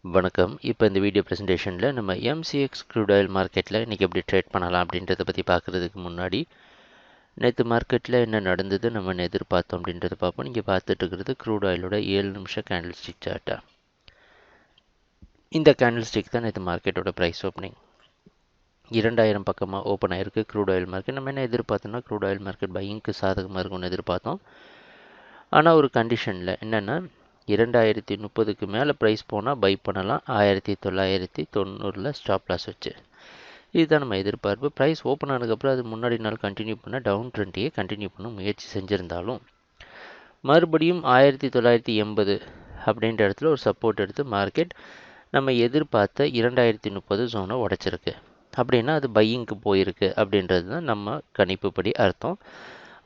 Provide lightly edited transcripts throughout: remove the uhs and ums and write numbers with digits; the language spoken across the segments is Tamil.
வணக்கம். இப்போ இந்த வீடியோ ப்ரெசன்டேஷனில் நம்ம எம்சிஎக்ஸ் க்ரூட் ஆயில் மார்க்கெட்டில் இன்றைக்கி எப்படி ட்ரேட் பண்ணலாம் அப்படின்றத பற்றி பார்க்குறதுக்கு முன்னாடி நேற்று மார்க்கெட்டில் என்ன நடந்தது நம்ம எதிர்பார்த்தோம் அப்படின்றத பார்ப்போம். நீங்கள் பார்த்துட்டு இருக்கிறது க்ரூட் ஆயிலோட 7 நிமிஷம் கேண்டில் ஸ்டிக் சார்ட்டா. இந்த கேண்டில் ஸ்டிக் தான் நேற்று மார்க்கெட்டோட ப்ரைஸ் ஓப்பனிங் 2000 பக்கமாக ஓப்பன் ஆகிருக்கு க்ரூட் ஆயில் மார்க்கெட். நம்ம என்ன எதிர்பார்த்தோம்னா க்ரூட் ஆயில் மார்க்கெட் பையிங்க்கு சாதகமாக இருக்கும்னு எதிர்பார்த்தோம். ஆனால் ஒரு கண்டிஷனில் என்னென்னா 2030க்கு மேலே ப்ரைஸ் போனால் பை பண்ணலாம், 1990 ஸ்டாப் லாஸ் வச்சு. இதுதான் நம்ம எதிர்பார்ப்பு. ப்ரைஸ் ஓப்பன் ஆனதுக்கப்புறம் அது முன்னாடி நாள் கண்டினியூ பண்ண டவுன் ட்ரெண்டையே கண்டினியூ பண்ண முயற்சி செஞ்சுருந்தாலும் மறுபடியும் 1980 அப்படின்ற இடத்துல ஒரு சப்போர்ட் எடுத்து மார்க்கெட் நம்ம எதிர்பார்த்த 2030 ஜோனை உடைச்சிருக்கு. அப்படின்னா அது பையிங்க்கு போயிருக்கு அப்படின்றது தான் நம்ம கணிப்புப்படி அர்த்தம்.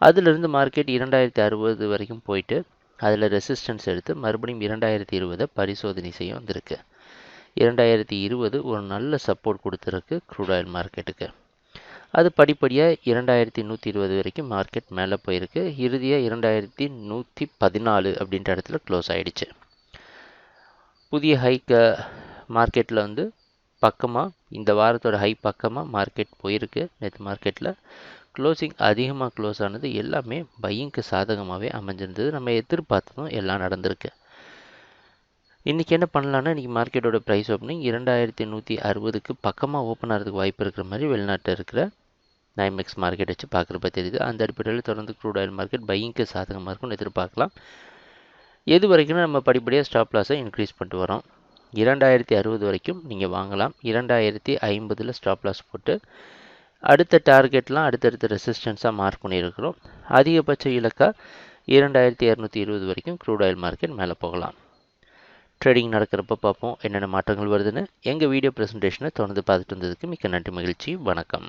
அதிலிருந்து மார்க்கெட் 2060 வரைக்கும் போயிட்டு அதில் ரெசிஸ்டன்ஸ் எடுத்து மறுபடியும் 2020 பரிசோதனை செய்ய வந்திருக்கு. 2020 ஒரு நல்ல சப்போர்ட் கொடுத்துருக்கு க்ரூட் ஆயில் மார்க்கெட்டுக்கு. அது படிப்படியாக 2120 வரைக்கும் மார்க்கெட் மேலே போயிருக்கு. இறுதியாக 2114 அப்படின்ற இடத்துல க்ளோஸ் ஆகிடுச்சு. புதிய ஹைக்கு மார்க்கெட்டில் பக்கமாக இந்த வாரத்தோட ஹை பக்கமாக மார்க்கெட் போயிருக்கு. நேற்று மார்க்கெட்டில் க்ளோசிங் அதிகமாக க்ளோஸ் ஆனது எல்லாமே பையிங்க்கு சாதகமாகவே அமைஞ்சிருந்தது. நம்ம எதிர்பார்த்ததும் எல்லாம் நடந்திருக்கு. இன்றைக்கி என்ன பண்ணலான்னா, இன்றைக்கி மார்க்கெட்டோட ப்ரைஸ் ஓப்பனிங் 2160க்கு பக்கமாக ஓப்பன் ஆகிறதுக்கு வாய்ப்பு இருக்கிற மாதிரி வெளிநாட்டில் இருக்கிற நைமெக்ஸ் மார்க்கெட் வச்சு பார்க்குறப்ப தெரியுது. அந்த அடிப்படையில் தொடர்ந்து க்ரூட் ஆயில் மார்க்கெட் பையிங்க்கு சாதகமாக இருக்கும்னு எதிர்பார்க்கலாம். எது வரைக்கும் நம்ம படிப்படியாக ஸ்டாப் லாஸை இன்க்ரீஸ் பண்ணிட்டு வரோம். 2060 வரைக்கும் நீங்கள் வாங்கலாம். 2050 ஸ்டாப் லாஸ் போட்டு அடுத்த டார்கெட்லாம் அடுத்தடுத்த ரெசிஸ்டன்ஸாக மார்க் பண்ணியிருக்கிறோம். அதிகபட்ச இலக்காக 2220 வரைக்கும் க்ரூட் ஆயில் மார்க்கெட் மேலே போகலாம். ட்ரேடிங் நடக்கிறப்ப பார்ப்போம் என்னென்ன மாற்றங்கள் வருதுன்னு. எங்கள் வீடியோ ப்ரெசன்டேஷனை தொடர்ந்து பார்த்துட்டு வந்ததுக்கு மிக்க நன்றி, மகிழ்ச்சி, வணக்கம்.